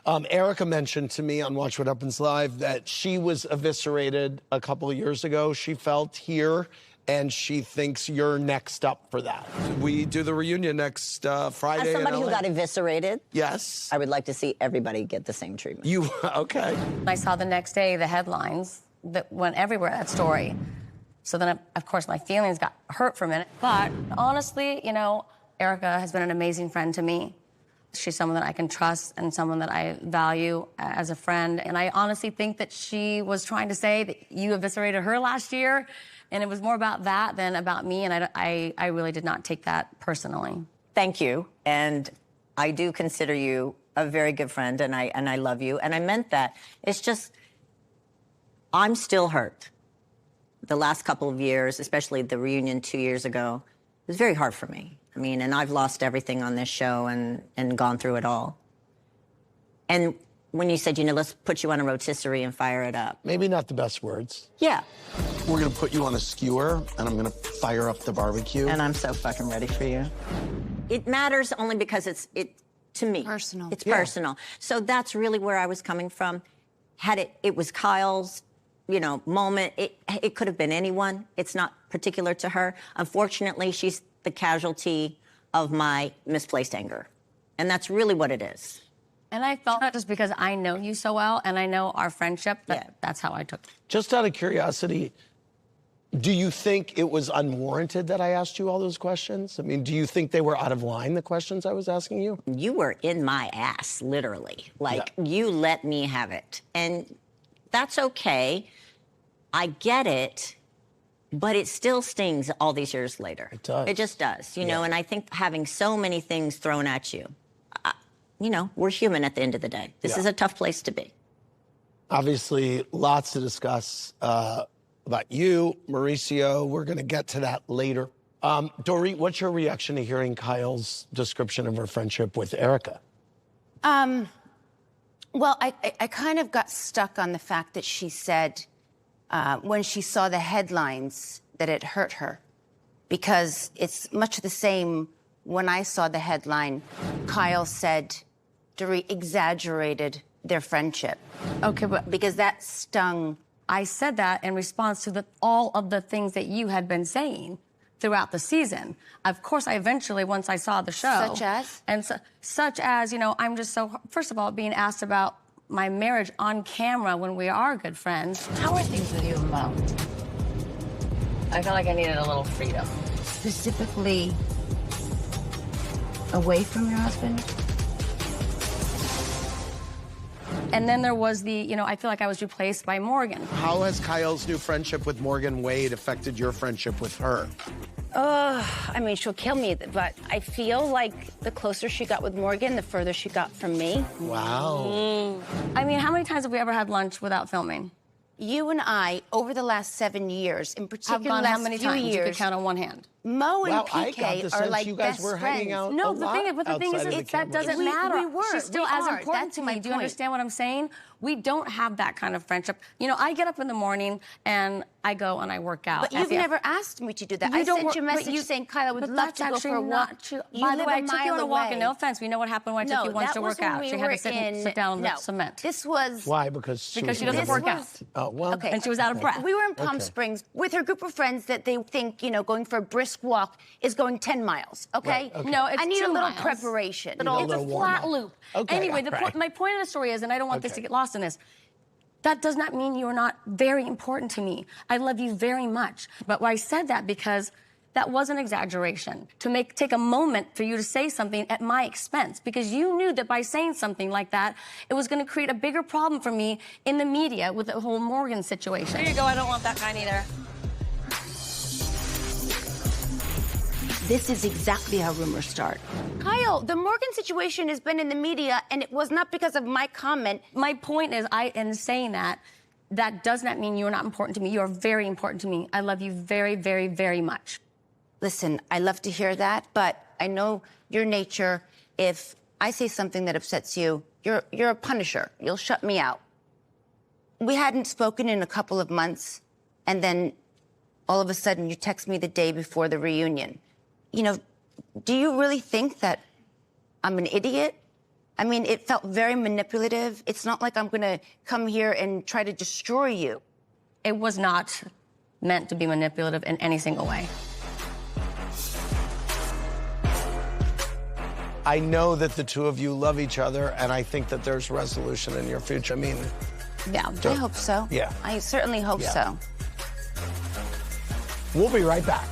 Erica mentioned to me on Watch What Happens Live that she was eviscerated a couple of years ago, she felt here, and she thinks you're next up for that. We do the reunion next Friday. As somebody in who LA. got eviscerated, Yes. I would like to see everybody get the same treatment. You, okay. I saw the next day the headlines that went everywhere, that story. So then, of course, my feelings got hurt for a minute. But honestly, you know, Erica has been an amazing friend to me. She's someone that I can trust and someone that I value as a friend. And I honestly think that she was trying to say that you eviscerated her last year. And it was more about that than about me. And I really did not take that personally. Thank you. And I do consider you a very good friend, and I love you. And I meant that. It's just, I'm still hurt. The last couple of years, especially the reunion 2 years ago, it was very hard for me. I mean, and I've lost everything on this show and gone through it all. And when you said, you know, let's put you on a rotisserie and fire it up. Maybe not the best words. Yeah. We're gonna put you on a skewer, and I'm gonna fire up the barbecue. And I'm so fucking ready for you. It matters only because it's to me. Personal. It's personal. So that's really where I was coming from. Had it was Kyle's, you know, moment. It could have been anyone. It's not particular to her. Unfortunately, she's the casualty of my misplaced anger. And that's really what it is. And I felt that just because I know you so well and I know our friendship, that's how I took it. Just out of curiosity, do you think it was unwarranted that I asked you all those questions? I mean, do you think they were out of line, the questions I was asking you? You were in my ass, literally. Like, you let me have it. And that's okay. I get it. But it still stings all these years later. It does. It just does, you know, and I think having so many things thrown at you, you know, we're human at the end of the day. This is a tough place to be. Obviously, lots to discuss about you, Mauricio. We're going to get to that later. Dorit, what's your reaction to hearing Kyle's description of her friendship with Erica? Well, I kind of got stuck on the fact that she said when she saw the headlines that it hurt her, because it's much the same. When I saw the headline, Kyle said Dorit exaggerated their friendship. Okay, but Because that stung. I said that in response to all of the things that you had been saying throughout the season. Of course, I eventually, once I saw the show. Such as? And such as, you know, I'm just so, first of all, being asked about my marriage on camera when we are good friends. How are things with you, Mo? I felt like I needed a little freedom. Specifically away from your husband? And then there was the, you know, I feel like I was replaced by Morgan. How has Kyle's new friendship with Morgan Wade affected your friendship with her? I mean, she'll kill me, but I feel like the closer she got with Morgan, the further she got from me. Wow. I mean, how many times have we ever had lunch without filming? You and I, over the last 7 years, in particular, Have gone last how many few times? You years, could count on one hand. Mo and Wow, I got PK the are sense like you guys best were friends. hanging out No, a the lot thing is, outside of the that camera. doesn't We matter. were. She's still We as are. important That's to my me. Do you point. understand what I'm saying? We don't have that kind of friendship. You know, I get up in the morning and I go and I work out. But you've never asked me to do that. You I don't sent work- you a but message you- saying, Kyle, I would but love that's to go actually for a walk. not true. You By live the way, I a took you mile on a walk, and away. no offense, we know what happened when I took you once that to was work when out. we She had were to sit in- down on no, the cement. This was... Why? Because she Because she doesn't This work out. was- Oh, well. Okay. And she was out of breath. We were in Palm Okay. Springs with her group of friends that they think, you know, going for a brisk walk is going 10 miles, okay? Right, okay. No, it's I need 2 a little miles. preparation. You need a It's a little flat warm-up. loop. Okay, Anyway, all right. my point of the story is, and I don't want this to Okay. get lost in this, that does not mean you are not very important to me. I love you very much. But I said that because that was an exaggeration, to take a moment for you to say something at my expense, because you knew that by saying something like that, it was going to create a bigger problem for me in the media with the whole Morgan situation. There you go, I don't want that kind either. This is exactly how rumors start. Kyle, the Morgan situation has been in the media, and it was not because of my comment. My point is, in saying that, that does not mean you're not important to me. You are very important to me. I love you very, very, very much. Listen, I love to hear that, but I know your nature. If I say something that upsets you, you're a punisher. You'll shut me out. We hadn't spoken in a couple of months, and then all of a sudden you text me the day before the reunion. You know, do you really think that I'm an idiot? I mean, it felt very manipulative. It's not like I'm going to come here and try to destroy you. It was not meant to be manipulative in any single way. I know that the two of you love each other, and I think that there's resolution in your future. I mean, Yeah, I hope so. Yeah. I certainly hope Yeah. so. we'll be right back.